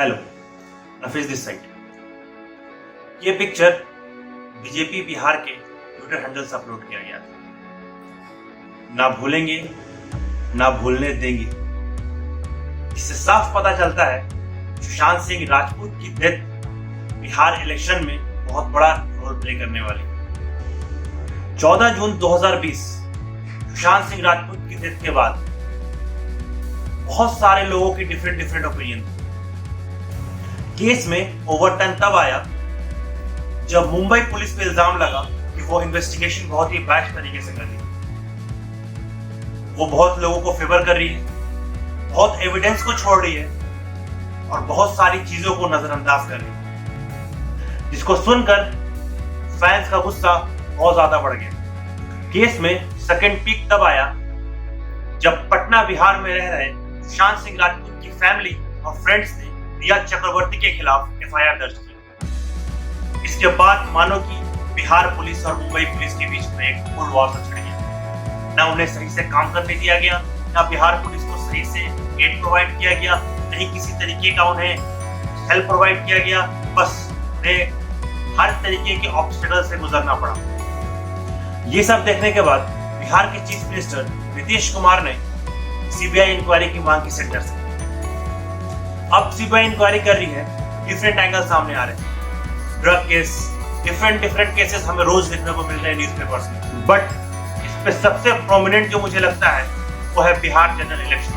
Hello, Nafees this side. ये picture BJP Bihar के Twitter handle से अपलोड किया गया था। ना भूलेंगे ना भूलने देंगे। इससे साफ पता चलता है सुशांत सिंह राजपूत की डेथ बिहार इलेक्शन में बहुत बड़ा रोल प्ले करने वाली है। 14 जून 2020 सुशांत सिंह राजपूत की डेथ के बाद बहुत सारे लोगों की डिफरेंट ओपिनियन थी। केस में ओवरटर्न तब आया जब मुंबई पुलिस पे इल्जाम लगा कि वो इन्वेस्टिगेशन बहुत ही बैश तरीके से कर रही है। वो बहुत लोगों को फेवर कर रही है, बहुत एविडेंस को छोड़ रही है और बहुत सारी चीजों को नजरअंदाज कर रही है, जिसको सुनकर फैंस का गुस्सा बहुत ज्यादा बढ़ गया। केस में सेकंड पीक तब आया जब पटना बिहार में रह रहे सुशांत सिंह राजपूत की फैमिली और फ्रेंड्स ने रिया चक्रवर्ती के खिलाफ एफआईआर दर्ज की। इसके बाद मानो कि बिहार पुलिस और मुंबई पुलिस के बीच में एक कोल्ड वॉर सा छिड़ गया। ना उन्हें सही से काम करने दिया गया, ना बिहार पुलिस को सही से एड प्रोवाइड किया गया, नहीं किसी तरीके का उन्हें हेल्प प्रोवाइड किया गया। बस उन्हें हर तरीके के ऑब्स्टेकल से गुजरना पड़ा। ये सब देखने के बाद बिहार के चीफ मिनिस्टर नीतीश कुमार ने सीबीआई इंक्वायरी की मांग की सेंटर से। अब सीबीआई इंक्वायरी कर रही है, डिफरेंट एंगल सामने आ रहे हैं। ड्रग केस, डिफरेंट केसेस हमें रोज देखने को मिल रहे हैं न्यूज़पेपर्स में। बट इस पे सबसे प्रोमिनेंट जो मुझे लगता है वो है Bihar general election.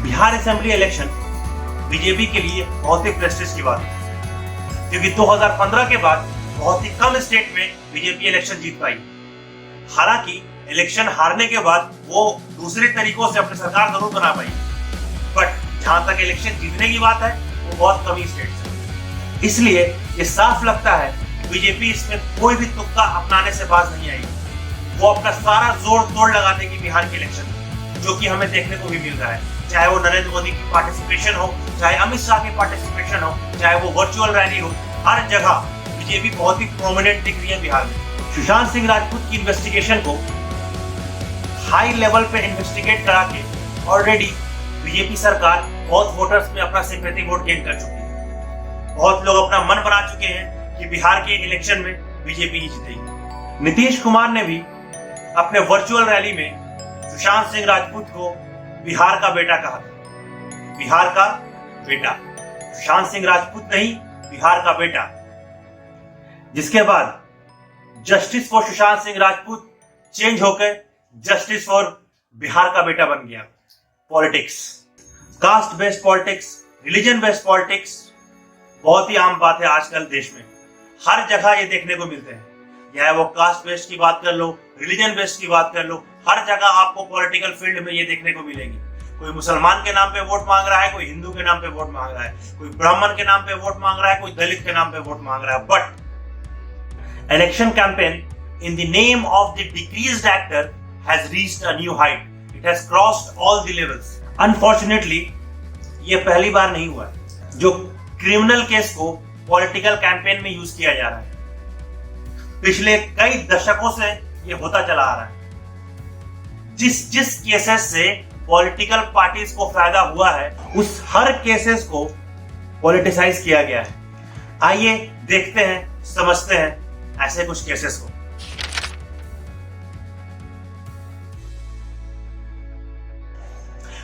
Bihar assembly election BJP के लिए बहुत ही प्रेस्टीज की बात है, क्योंकि 2015 के बाद बहुत ही कम स्टेट में बीजेपी इलेक्शन जीत पाई। हालांकि इलेक्शन हारने के बाद वो दूसरे तरीकों से अपनी सरकार जरूर बना पाई, बट जहां तक इलेक्शन जीतने की बात है वो बहुत कम ही स्टेट्स है। इसलिए ये साफ लगता है कि बीजेपी इसमें कोई भी तुक्का अपनाने से बाज नहीं आई। वो अपना सारा जोर तोड़ लगा देगी बिहार के इलेक्शन में, जो कि हमें देखने को भी मिल रहा है। चाहे वो नरेंद्र मोदी की पार्टिसिपेशन हो, चाहे अमित शाह की पार्टिसिपेशन हो, चाहे वो वर्चुअल रैली हो, हर जगह बीजेपी बहुत ही प्रोमिनेंट दिख रही है बिहार में। सुशांत सिंह राजपूत की इन्वेस्टिगेशन को हाई लेवल पे इन्वेस्टिगेट करा के ऑलरेडी बीजेपी सरकार बहुत वोटर्स में अपना सिंपैथी वोट गेन कर चुकी है। बहुत लोग अपना मन बना चुके हैं कि बिहार के इलेक्शन में बीजेपी ही जीतेगी। नीतीश कुमार ने भी अपने वर्चुअल रैली में सुशांत सिंह राजपूत को बिहार का बेटा कहा था। बिहार का बेटा, सुशांत सिंह राजपूत नहीं, बिहार का बेटा। जिसके बाद justice for Sushant Singh Rajput change होकर जस्टिस फॉर बिहार का बेटा बन गया। Politics, caste based politics, religion based politics बहुत ही आम बात है आजकल देश में। हर जगह ये देखने को मिलते हैं। चाहे वो कास्ट बेस्ड की बात कर लो, रिलीजन बेस्ड की बात कर लो, हर जगह आपको पॉलिटिकल फील्ड में ये देखने को मिलेगी। कोई मुसलमान के नाम पे वोट मांग रहा है, कोई हिंदू के नाम पे वोट मांग रहा है, कोई ब्राह्मण के नाम पे वोट मांग रहा है, कोई दलित के नाम पे वोट मांग रहा है। But election campaign in the name of the decreased actor has reached a new height. It has crossed all the levels. Unfortunately, ये पहली बार नहीं हुआ है जो क्रिमिनल केस को पॉलिटिकल कैंपेन में यूज किया जा रहा है। पिछले कई दशकों से ये होता चला आ रहा है। जिस केसेस से पॉलिटिकल पार्टीज को फायदा हुआ है, उस हर केसेस को पॉलिटिसाइज किया गया है। आइए देखते हैं, समझते हैं ऐसे कुछ केसेस को।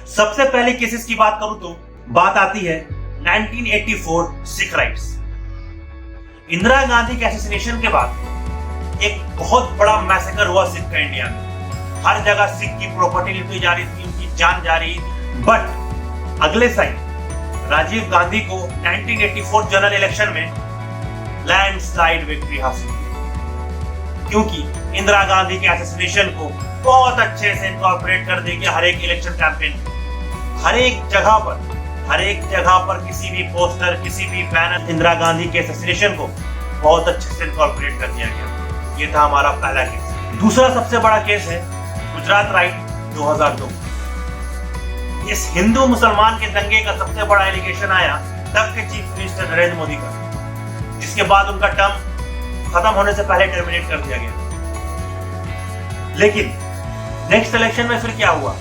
सबसे पहले केसेस की बात करूं तो बात आती है 1984 सिख राइट्स। इंदिरा गांधी के असैसिनेशन के बाद एक बहुत बड़ा मैसेकर हुआ सिख का इंडिया में। हर जगह सिख की प्रॉपर्टी लूटी जा रही थी, उनकी जान जा रही। बट अगले साइड राजीव गांधी को 1984 जनरल इलेक्शन में लैंडस्लाइड विक्ट्री हासिल हुई, क्योंकि इंदिरा गांधी के असैसिनेशन को बहुत अच्छे से इनकॉर्पोरेट कर देंगे हर एक इलेक्शन कैंपेन। हर एक जगह पर किसी भी पोस्टर, किसी भी बैनर इंदिरा गांधी के असैसिनेशन को बहुत अच्छे से इनकॉर्पोरेट कर दिया गया। ये था हमारा पहला केस। दूसरा सबसे बड़ा केस है गुजरात राइट 2002। इस हिंदू मुसलमान के दंगे का सबसे बड़ा एलिगेशन आया तब के चीफ मिनिस्टर नरेंद्र मोदी का, जिसके बाद उनका टर्म खत्म होने से पहले टर्मिनेट कर दिया गया। लेकिन नेक्स्ट इलेक्शन में फिर क्या हुआ?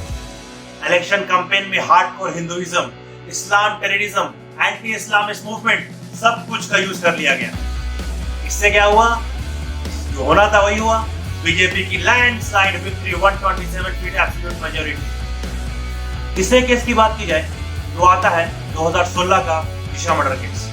इलेक्शन कैंपेन में हार्डकोर हिंदुइज्म, इस्लाम टेररिज्म, एंटी इस्लामिस्ट मूवमेंट सब कुछ का यूज कर लिया गया। इससे क्या हुआ? जो होना था वही हुआ। बीजेपी की landslide victory, 127 feet absolute majority. इसे केस की बात की जाए तो आता है 2016 का Disha murder case.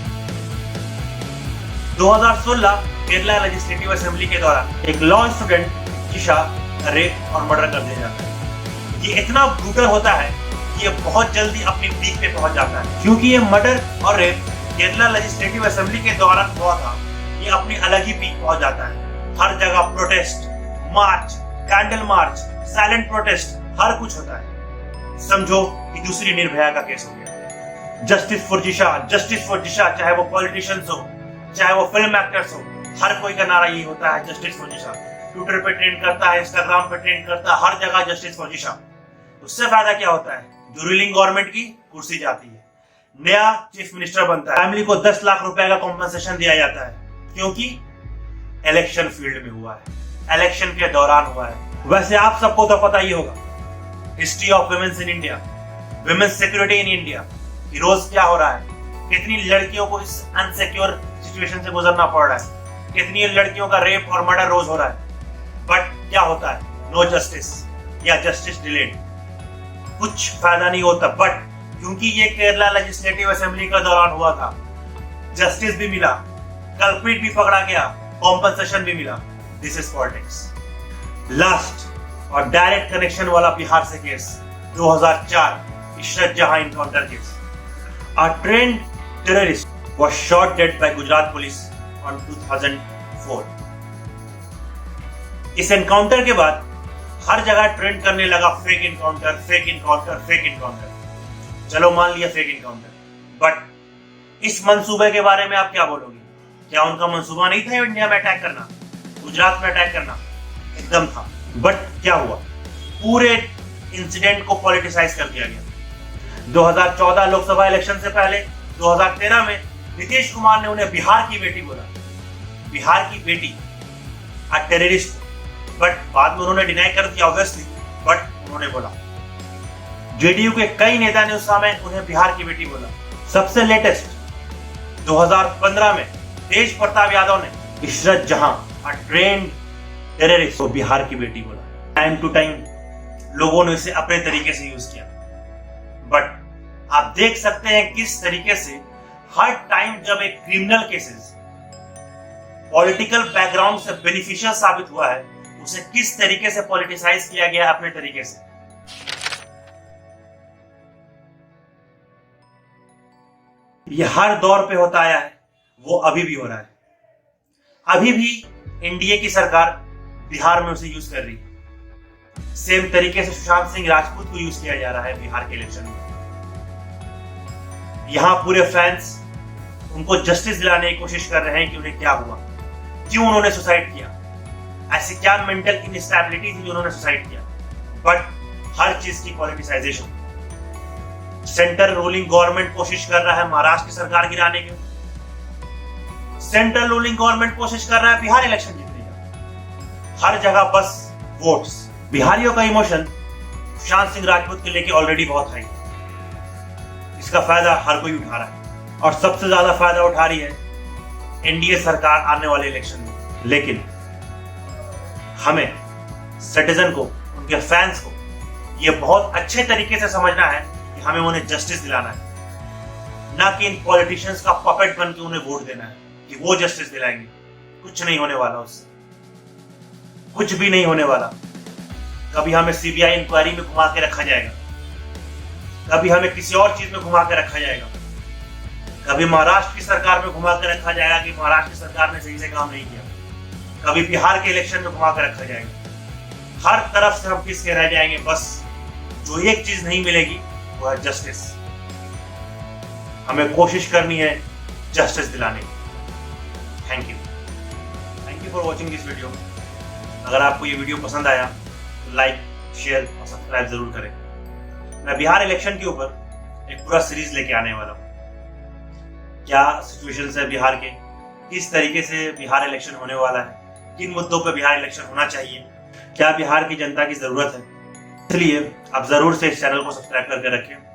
2016 Kerala legislative assembly के दौरान एक लॉ स्टूडेंट दिशा रेप और मर्डर कर दिया जाता है। ये इतना ब्रूटल होता है कि ये बहुत जल्दी अपनी पीक पे पहुंच जाता है। क्योंकि ये मर्डर और रेप केरला लेजिस्लेटिव असेंबली के दौरान हुआ था, ये अपनी अलग ही पीक पहुंच जाता है। हर जगह प्रोटेस्ट, मार्च, कैंडल मार्च, साइलेंट प्रोटेस्ट, हर कुछ होता है। समझो कि दूसरी निर्भया का केस हो गया। जस्टिस फॉर जिशा, जस्टिस फॉर जिशा, चाहे वो पॉलिटिशियंस हो, चाहे वो फिल्म एक्टर्स हो, हर कोई का नारा यही होता है, जस्टिस फॉर जिशा। ट्विटर पे ट्रेंड करता है, इंस्टाग्राम पे ट्रेंड करता है, हर जगह जस्टिस फॉर जिशा। उससे फायदा क्या होता है? जो रूलिंग गवर्नमेंट की कुर्सी जाती है, नया चीफ मिनिस्टर बनता है, फैमिली को 10 लाख रुपए का कॉम्पनसेशन दिया जाता है, क्योंकि इलेक्शन फील्ड में हुआ है, इलेक्शन के दौरान हुआ है। वैसे आप सबको तो पता ही होगा history of women's in India, women's security in India, रोज क्या हो रहा है, कितनी लड़कियों को इस अनसिक्योर सिचुएशन से गुजरना पड़ रहा है, कितनी लड़कियों का रेप और मर्डर रोज हो रहा है। बट क्या होता है? नो जस्टिस या जस्टिस डिलेड, कुछ फायदा नहीं होता। बट क्योंकि ये केरला लेजिस्लेटिव असेंबली का दौरान हुआ था, जस्टिस भी मिला, कल्प्रिट भी पकड़ा गया, कॉम्पनसेशन भी मिला। This is politics. लास्ट और डायरेक्ट कनेक्शन वाला बिहार से केस 2004 इशरत जहां encounter case. A trained terrorist was shot dead by Gujarat police on 2004. इस एनकाउंटर के बाद हर जगह ट्रेंड करने लगा fake encounter, fake encounter, fake encounter. चलो मान लिया फेक इनकाउंटर, बट इस मंसूबे के बारे में आप क्या बोलोगे? क्या उनका मंसूबा नहीं था इंडिया में अटैक करना, गुजरात में अटैक करना? एकदम था। बट क्या हुआ? पूरे इंसिडेंट को पॉलिटिसाइज कर दिया गया। 2014 लोकसभा इलेक्शन से पहले 2013 में नीतीश कुमार ने उन्हें बिहार की बेटी बोला, बिहार की बेटी, टेररिस्ट। बट बाद में उन्होंने डिनाई कर दिया ऑब्वियसली, बट उन्होंने बोला। जेडीयू के कई नेता ने उस समय उन्हें बिहार की बेटी बोला। सबसे लेटेस्ट 2015 में तेज प्रताप यादव ने इशरत जहां, ट्रेंड टेररिस्ट, को बिहार की बेटी बोला। टाइम टू टाइम लोगों ने इसे अपने तरीके से यूज किया। बट आप देख सकते हैं किस तरीके से हर टाइम जब एक क्रिमिनल केसेस पॉलिटिकल बैकग्राउंड से बेनिफिशियल साबित हुआ है, उसे किस तरीके से पॉलिटिसाइज किया गया अपने तरीके से। यह हर दौर पे होता आया है, वो अभी भी हो रहा है। अभी भी एनडीए की सरकार बिहार में उसे यूज कर रही है। सेम तरीके से सुशांत सिंह राजपूत को यूज किया जा रहा है बिहार के इलेक्शन में। यहां पूरे फैंस उनको जस्टिस दिलाने की कोशिश कर रहे हैं कि उन्हें क्या हुआ, क्यों उन्होंने सुसाइड किया, ऐसी क्या मेंटल इनस्टेबिलिटी थी जो उन्होंने सुसाइड किया। बट हर चीज की पॉलिटिसाइजेशन। सेंट्रल रूलिंग गवर्नमेंट कोशिश कर रहा है महाराष्ट्र की सरकार गिराने की, सेंट्रल रूलिंग गवर्नमेंट कोशिश कर रहा है बिहार इलेक्शन जीतने का। हर जगह बस वोट्स। बिहारियों का इमोशन सुशांत सिंह राजपूत के लेके ऑलरेडी बहुत हाई है। इसका फायदा हर कोई उठा रहा है और सबसे ज्यादा फायदा उठा रही है एनडीए सरकार आने वाले इलेक्शन में। लेकिन हमें सिटीजन को, उनके फैंस को ये बहुत अच्छे तरीके से समझना है कि हमें उन्हें जस्टिस दिलाना है, ना कि इन पॉलिटिशियंस का पपेट बन के उन्हें वोट देना है कि वो जस्टिस दिलाएंगे। कुछ नहीं होने वाला उससे, कुछ भी नहीं होने वाला। कभी हमें सीबीआई इंक्वायरी में घुमा के रखा जाएगा, कभी हमें किसी और चीज में घुमा के रखा जाएगा, कभी महाराष्ट्र की सरकार में घुमा के रखा जाएगा कि महाराष्ट्र की सरकार ने सही से काम नहीं किया, कभी बिहार के इलेक्शन में घुमा कर रखा जाएगा। हर तरफ से हम किसके रह जाएंगे, बस जो एक चीज नहीं मिलेगी वो है जस्टिस। हमें कोशिश करनी है जस्टिस दिलाने की। Thank you for watching this video. अगर आपको ये वीडियो पसंद आया तो लाइक, शेयर और सब्सक्राइब जरूर करें। मैं बिहार इलेक्शन के ऊपर एक पूरा सीरीज लेके आने वाला हूँ। क्या सिचुएशन है बिहार के, किस तरीके से बिहार इलेक्शन होने वाला है, किन मुद्दों पर बिहार इलेक्शन होना चाहिए, क्या बिहार की जनता की जरूरत है, इसलिए आप जरूर से इस चैनल को सब्सक्राइब करके रखें